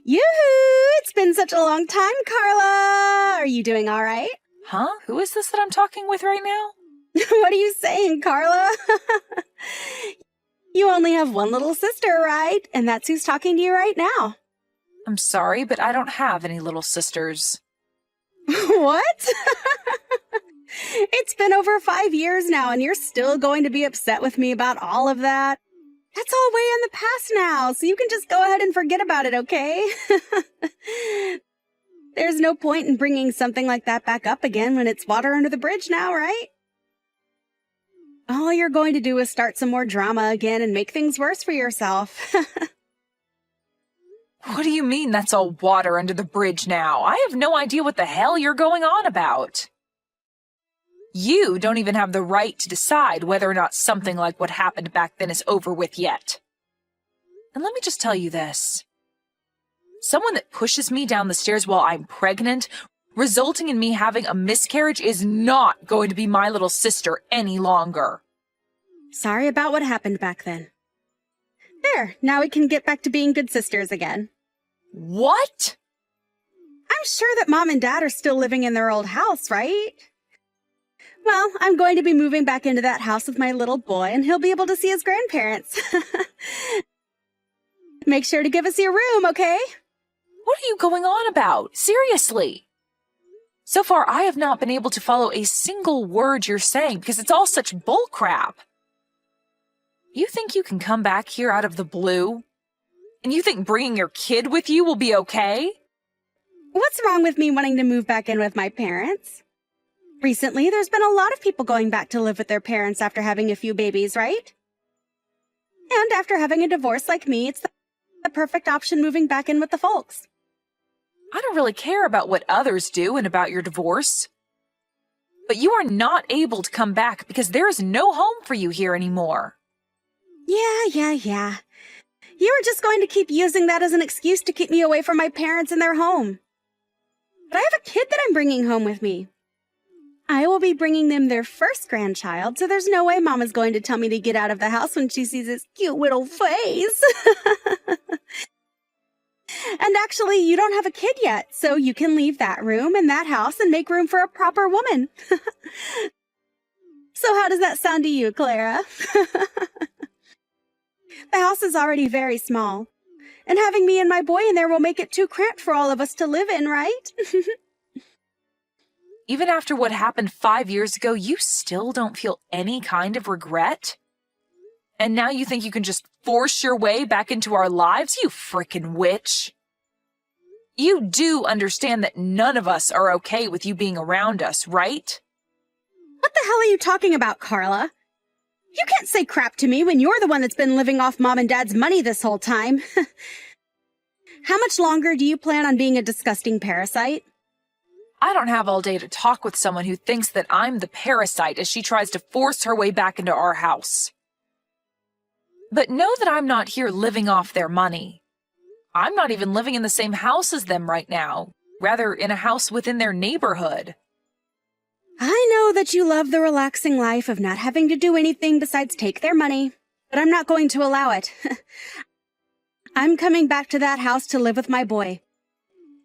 Yoo-hoo! It's been such a long time, Carla! Are you doing all right? Huh? Who is this that I'm talking with right now? What are you saying, Carla? You only have one little sister, right? And that's who's talking to you right now. I'm sorry, but I don't have any little sisters. What? It's been over 5 years now, and you're still going to be upset with me about all of that? That's all way in the past now, so you can just go ahead and forget about it, okay? There's no point in bringing something like that back up again when it's water under the bridge now, right? All you're going to do is start some more drama again and make things worse for yourself. What do you mean that's all water under the bridge now? I have no idea what the hell you're going on about. You don't even have the right to decide whether or not something like what happened back then is over with yet. And let me just tell you this. Someone that pushes me down the stairs while I'm pregnant, resulting in me having a miscarriage, is not going to be my little sister any longer. Sorry about what happened back then. There, now we can get back to being good sisters again. What? I'm sure that Mom and Dad are still living in their old house, right? Well, I'm going to be moving back into that house with my little boy, and he'll be able to see his grandparents. Make sure to give us your room, okay? What are you going on about? Seriously? So far, I have not been able to follow a single word you're saying because it's all such bullcrap. You think you can come back here out of the blue? And you think bringing your kid with you will be okay? What's wrong with me wanting to move back in with my parents? Recently, there's been a lot of people going back to live with their parents after having a few babies, right? And after having a divorce like me, it's the perfect option moving back in with the folks. I don't really care about what others do and about your divorce. But you are not able to come back because there is no home for you here anymore. Yeah. You were just going to keep using that as an excuse to keep me away from my parents and their home. But I have a kid that I'm bringing home with me. I will be bringing them their first grandchild, so there's no way Mama's going to tell me to get out of the house when she sees his cute little face. And actually, you don't have a kid yet, so you can leave that room and that house and make room for a proper woman. So how does that sound to you, Clara? The house is already very small, and having me and my boy in there will make it too cramped for all of us to live in, right? Even after what happened 5 years ago, you still don't feel any kind of regret? And now you think you can just force your way back into our lives, you frickin' witch? You do understand that none of us are okay with you being around us, right? What the hell are you talking about, Carla? You can't say crap to me when you're the one that's been living off Mom and Dad's money this whole time. How much longer do you plan on being a disgusting parasite? I don't have all day to talk with someone who thinks that I'm the parasite as she tries to force her way back into our house. But know that I'm not here living off their money. I'm not even living in the same house as them right now, rather in a house within their neighborhood. I know that you love the relaxing life of not having to do anything besides take their money, but I'm not going to allow it. I'm coming back to that house to live with my boy.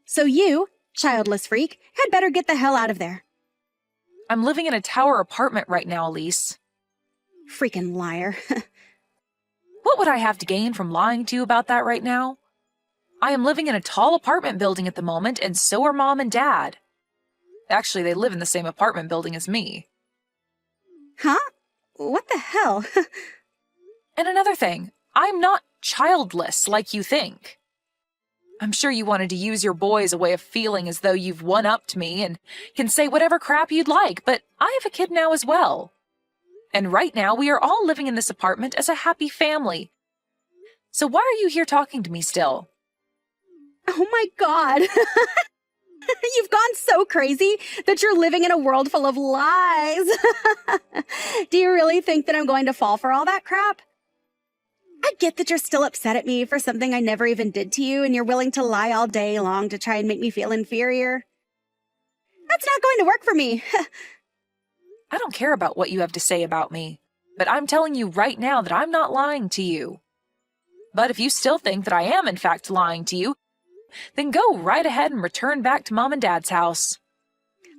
So you, childless freak, had better get the hell out of there. I'm living in a tower apartment right now, Elise. Freaking liar. What would I have to gain from lying to you about that right now? I am living in a tall apartment building at the moment, and so are Mom and Dad. Actually, they live in the same apartment building as me. Huh? What the hell? And another thing, I'm not childless like you think. I'm sure you wanted to use your boy as a way of feeling as though you've one-upped me and can say whatever crap you'd like, but I have a kid now as well. And right now, we are all living in this apartment as a happy family. So why are you here talking to me still? Oh my God. You've gone so crazy that you're living in a world full of lies. Do you really think that I'm going to fall for all that crap? I get that you're still upset at me for something I never even did to you, and you're willing to lie all day long to try and make me feel inferior. That's not going to work for me. I don't care about what you have to say about me, but I'm telling you right now that I'm not lying to you. But if you still think that I am in fact lying to you, then go right ahead and return back to Mom and Dad's house.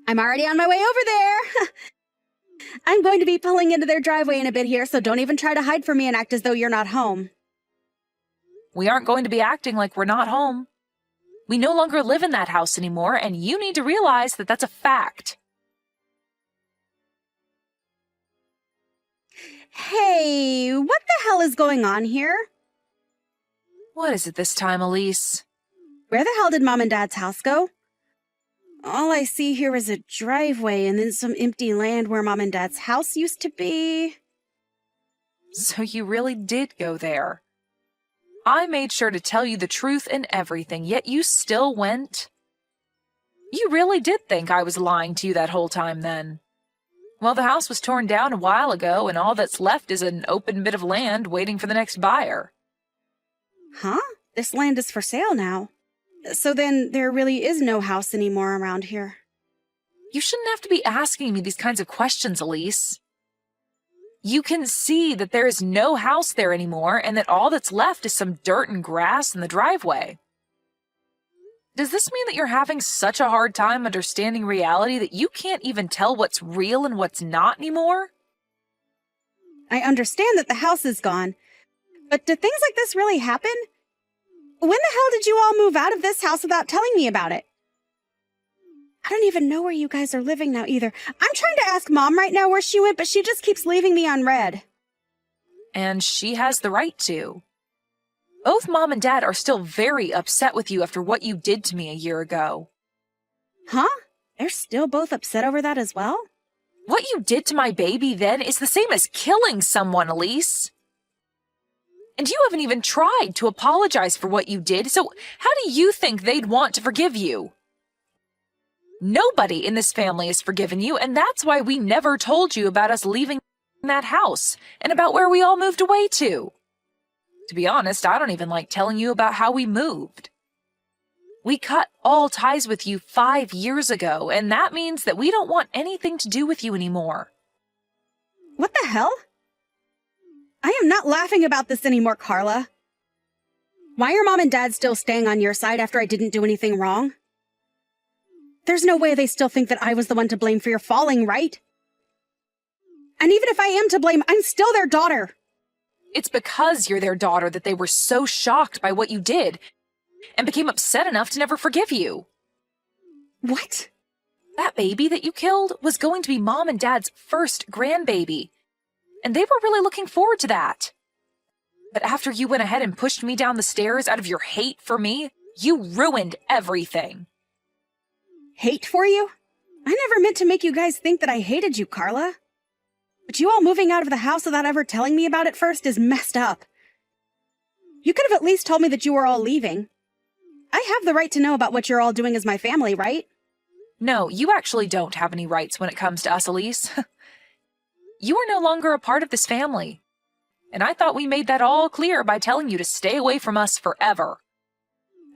I'm already on my way over there. I'm going to be pulling into their driveway in a bit here, so don't even try to hide from me and act as though you're not home. We aren't going to be acting like we're not home. We no longer live in that house anymore, and you need to realize that that's a fact. Hey, what the hell is going on here? What is it this time, Elise? Where the hell did Mom and Dad's house go? All I see here is a driveway and then some empty land where Mom and Dad's house used to be. So you really did go there. I made sure to tell you the truth and everything, yet you still went. You really did think I was lying to you that whole time then. Well, the house was torn down a while ago, and all that's left is an open bit of land waiting for the next buyer. Huh? This land is for sale now. So then there really is no house anymore around here. You shouldn't have to be asking me these kinds of questions, Elise. You can see that there is no house there anymore and that all that's left is some dirt and grass in the driveway. Does this mean that you're having such a hard time understanding reality that you can't even tell what's real and what's not anymore? I understand that the house is gone, but do things like this really happen? When the hell did you all move out of this house without telling me about it? I don't even know where you guys are living now either. I'm trying to ask Mom right now where she went, but she just keeps leaving me unread. And she has the right to. Both Mom and Dad are still very upset with you after what you did to me a year ago. Huh? They're still both upset over that as well? What you did to my baby then is the same as killing someone, Elise. And you haven't even tried to apologize for what you did, so how do you think they'd want to forgive you? Nobody in this family has forgiven you, and that's why we never told you about us leaving that house and about where we all moved away to. To be honest, I don't even like telling you about how we moved. We cut all ties with you 5 years ago, and that means that we don't want anything to do with you anymore. What the hell? I am not laughing about this anymore, Carla. Why are Mom and Dad still staying on your side after I didn't do anything wrong? There's no way they still think that I was the one to blame for your falling, right? And even if I am to blame, I'm still their daughter. It's because you're their daughter that they were so shocked by what you did and became upset enough to never forgive you. What? That baby that you killed was going to be Mom and Dad's first grandbaby, and they were really looking forward to that. But after you went ahead and pushed me down the stairs out of your hate for me, you ruined everything. Hate for you? I never meant to make you guys think that I hated you, Carla. But you all moving out of the house without ever telling me about it first is messed up. You could have at least told me that you were all leaving. I have the right to know about what you're all doing as my family, right? No, you actually don't have any rights when it comes to us, Elise. You are no longer a part of this family. And I thought we made that all clear by telling you to stay away from us forever.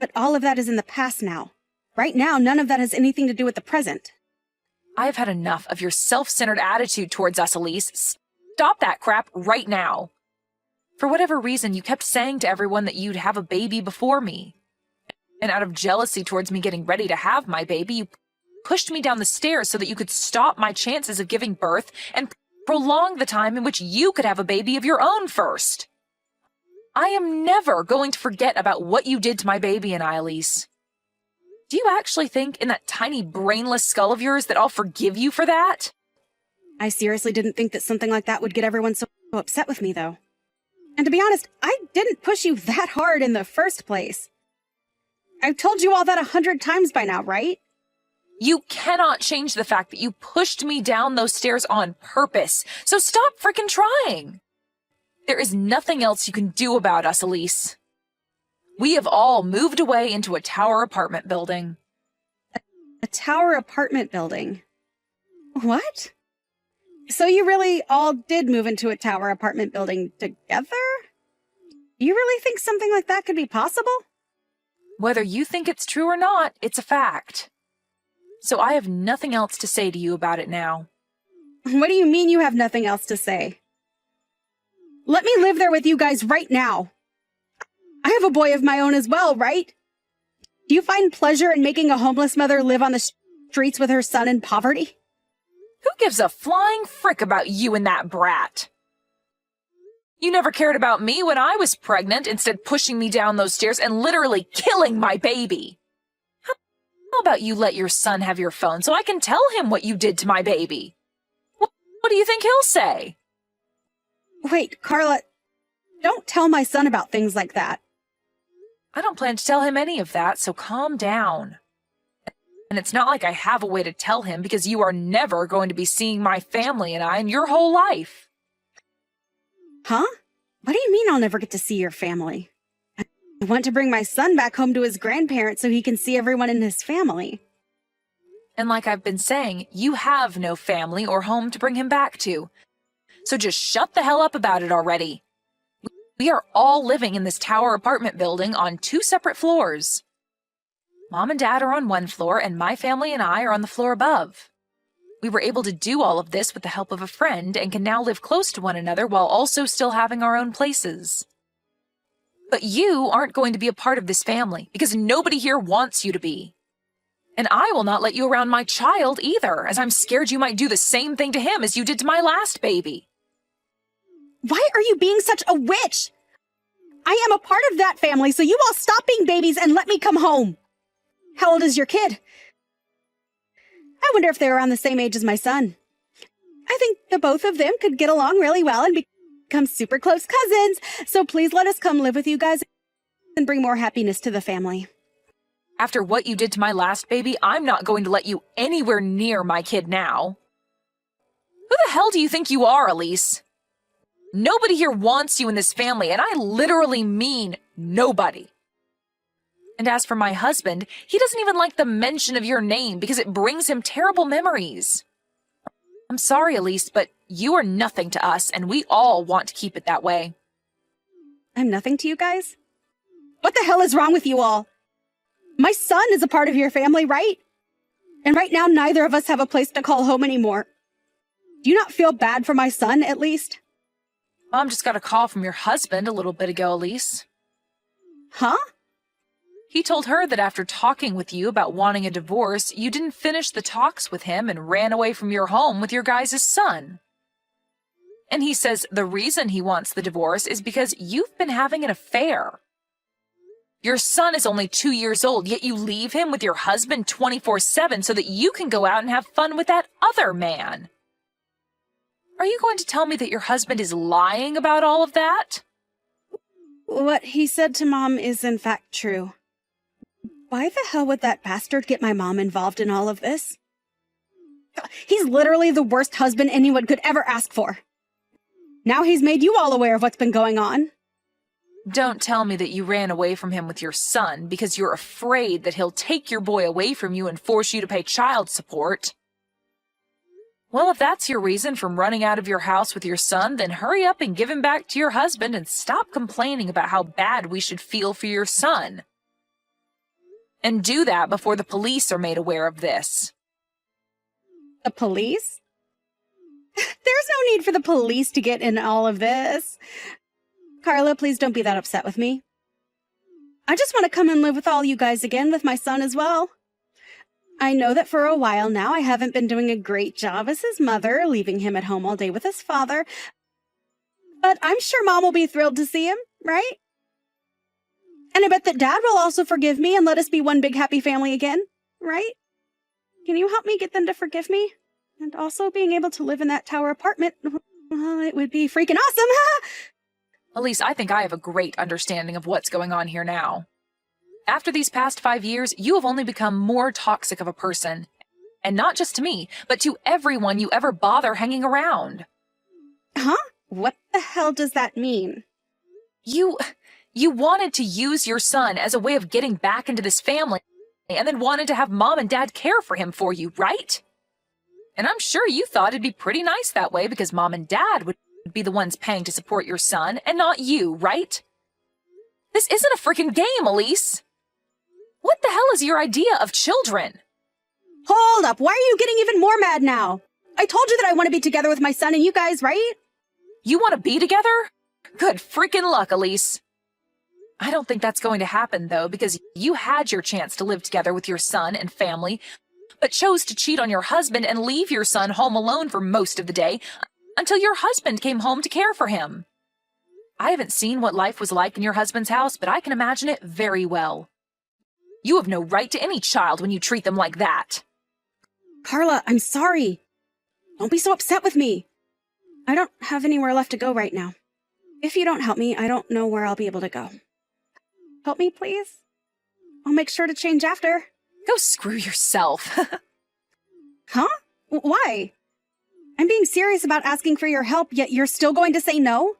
But all of that is in the past now. Right now, none of that has anything to do with the present. I have had enough of your self-centered attitude towards us, Elise. Stop that crap right now. For whatever reason, you kept saying to everyone that you'd have a baby before me. And out of jealousy towards me getting ready to have my baby, you pushed me down the stairs so that you could stop my chances of giving birth and prolong the time in which you could have a baby of your own first. I am never going to forget about what you did to my baby and I, Elise. Do you actually think in that tiny brainless skull of yours that I'll forgive you for that? I seriously didn't think that something like that would get everyone so upset with me, though. And to be honest, I didn't push you that hard in the first place. I've told you all that 100 times by now, right? You cannot change the fact that you pushed me down those stairs on purpose, so stop freaking trying. There is nothing else you can do about us, Elise. We have all moved away into a tower apartment building. A tower apartment building? What? So you really all did move into a tower apartment building together? Do you really think something like that could be possible? Whether you think it's true or not, it's a fact. So I have nothing else to say to you about it now. What do you mean you have nothing else to say? Let me live there with you guys right now. I have a boy of my own as well, right? Do you find pleasure in making a homeless mother live on the streets with her son in poverty? Who gives a flying frick about you and that brat? You never cared about me when I was pregnant, instead pushing me down those stairs and literally killing my baby. How about you let your son have your phone so I can tell him what you did to my baby? What do you think he'll say? Wait, Carla, don't tell my son about things like that. I don't plan to tell him any of that, so calm down. And it's not like I have a way to tell him because you are never going to be seeing my family and I in your whole life. Huh? What do you mean I'll never get to see your family? I want to bring my son back home to his grandparents so he can see everyone in his family. And like I've been saying, you have no family or home to bring him back to. So just shut the hell up about it already. We are all living in this tower apartment building on 2 separate floors. Mom and Dad are on 1 floor, and my family and I are on the floor above. We were able to do all of this with the help of a friend and can now live close to one another while also still having our own places. But you aren't going to be a part of this family because nobody here wants you to be. And I will not let you around my child either, as I'm scared you might do the same thing to him as you did to my last baby. Why are you being such a witch? I am a part of that family, so you all stop being babies and let me come home. How old is your kid? I wonder if they're around the same age as my son. I think the both of them could get along really well and become super close cousins, so please let us come live with you guys and bring more happiness to the family. After what you did to my last baby, I'm not going to let you anywhere near my kid now. Who the hell do you think you are, Elise? Nobody here wants you in this family, and I literally mean nobody. And as for my husband, he doesn't even like the mention of your name because it brings him terrible memories. I'm sorry, Elise, but you are nothing to us, and we all want to keep it that way. I'm nothing to you guys? What the hell is wrong with you all? My son is a part of your family, right? And right now, neither of us have a place to call home anymore. Do you not feel bad for my son, at least? Mom just got a call from your husband a little bit ago, Elise. Huh? He told her that after talking with you about wanting a divorce, you didn't finish the talks with him and ran away from your home with your guys' son. And he says the reason he wants the divorce is because you've been having an affair. Your son is only 2 years old, yet you leave him with your husband 24/7 so that you can go out and have fun with that other man. Are you going to tell me that your husband is lying about all of that? What he said to Mom is in fact true. Why the hell would that bastard get my mom involved in all of this? He's literally the worst husband anyone could ever ask for. Now he's made you all aware of what's been going on. Don't tell me that you ran away from him with your son because you're afraid that he'll take your boy away from you and force you to pay child support. Well, if that's your reason for running out of your house with your son, then hurry up and give him back to your husband and stop complaining about how bad we should feel for your son. And do that before the police are made aware of this. The police? There's no need for the police to get in all of this. Carla, please don't be that upset with me. I just want to come and live with all you guys again, with my son as well. I know that for a while now I haven't been doing a great job as his mother, leaving him at home all day with his father. But I'm sure Mom will be thrilled to see him, right? And I bet that Dad will also forgive me and let us be one big happy family again, right? Can you help me get them to forgive me? And also being able to live in that tower apartment, well, it would be freaking awesome. Elise, I think I have a great understanding of what's going on here now. After these past 5 years, you have only become more toxic of a person. And not just to me, but to everyone you ever bother hanging around. Huh? What the hell does that mean? You wanted to use your son as a way of getting back into this family, and then wanted to have Mom and Dad care for him for you, right? And I'm sure you thought it'd be pretty nice that way because Mom and Dad would be the ones paying to support your son, and not you, right? This isn't a freaking game, Elise. What the hell is your idea of children? Hold up, why are you getting even more mad now? I told you that I want to be together with my son and you guys, right? You want to be together? Good freaking luck, Elise. I don't think that's going to happen, though, because you had your chance to live together with your son and family, but chose to cheat on your husband and leave your son home alone for most of the day until your husband came home to care for him. I haven't seen what life was like in your husband's house, but I can imagine it very well. You have no right to any child when you treat them like that. Carla, I'm sorry. Don't be so upset with me. I don't have anywhere left to go right now. If you don't help me, I don't know where I'll be able to go. Help me, please? I'll make sure to change after. Go screw yourself. Huh? Why? I'm being serious about asking for your help, yet you're still going to say no?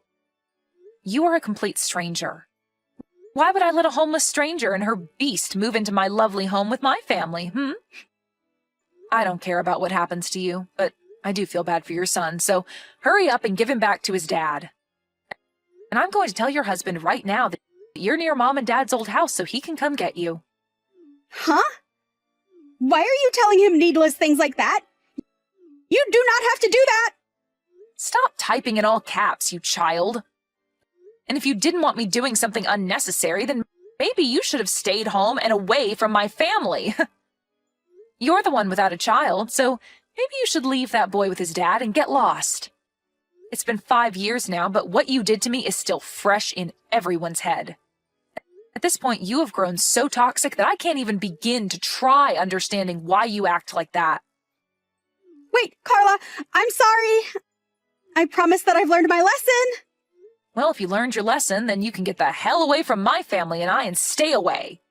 You are a complete stranger. Why would I let a homeless stranger and her beast move into my lovely home with my family, I don't care about what happens to you, but I do feel bad for your son, so hurry up and give him back to his dad. And I'm going to tell your husband right now that you're near Mom and Dad's old house so he can come get you. Huh? Why are you telling him needless things like that? You do not have to do that! Stop typing in all caps, you child. And if you didn't want me doing something unnecessary, then maybe you should have stayed home and away from my family. You're the one without a child, so maybe you should leave that boy with his dad and get lost. It's been 5 years now, but what you did to me is still fresh in everyone's head. At this point, you have grown so toxic that I can't even begin to try understanding why you act like that. Wait, Carla, I'm sorry. I promise that I've learned my lesson. Well, if you learned your lesson, then you can get the hell away from my family and stay away.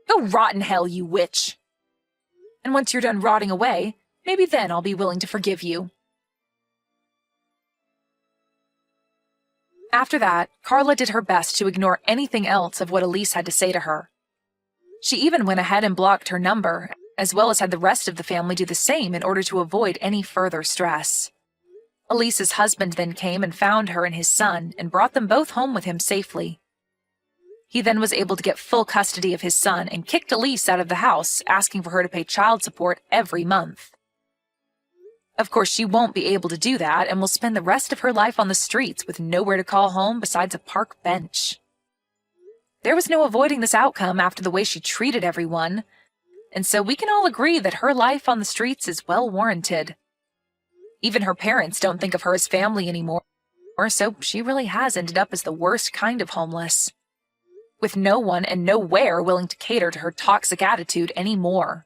Go rot in hell, you witch. And once you're done rotting away, maybe then I'll be willing to forgive you. After that, Carla did her best to ignore anything else of what Elise had to say to her. She even went ahead and blocked her number, as well as had the rest of the family do the same in order to avoid any further stress. Elise's husband then came and found her and his son and brought them both home with him safely. He then was able to get full custody of his son and kicked Elise out of the house, asking for her to pay child support every month. Of course, she won't be able to do that and will spend the rest of her life on the streets with nowhere to call home besides a park bench. There was no avoiding this outcome after the way she treated everyone, and so we can all agree that her life on the streets is well warranted. Even her parents don't think of her as family anymore, so she really has ended up as the worst kind of homeless, with no one and nowhere willing to cater to her toxic attitude anymore.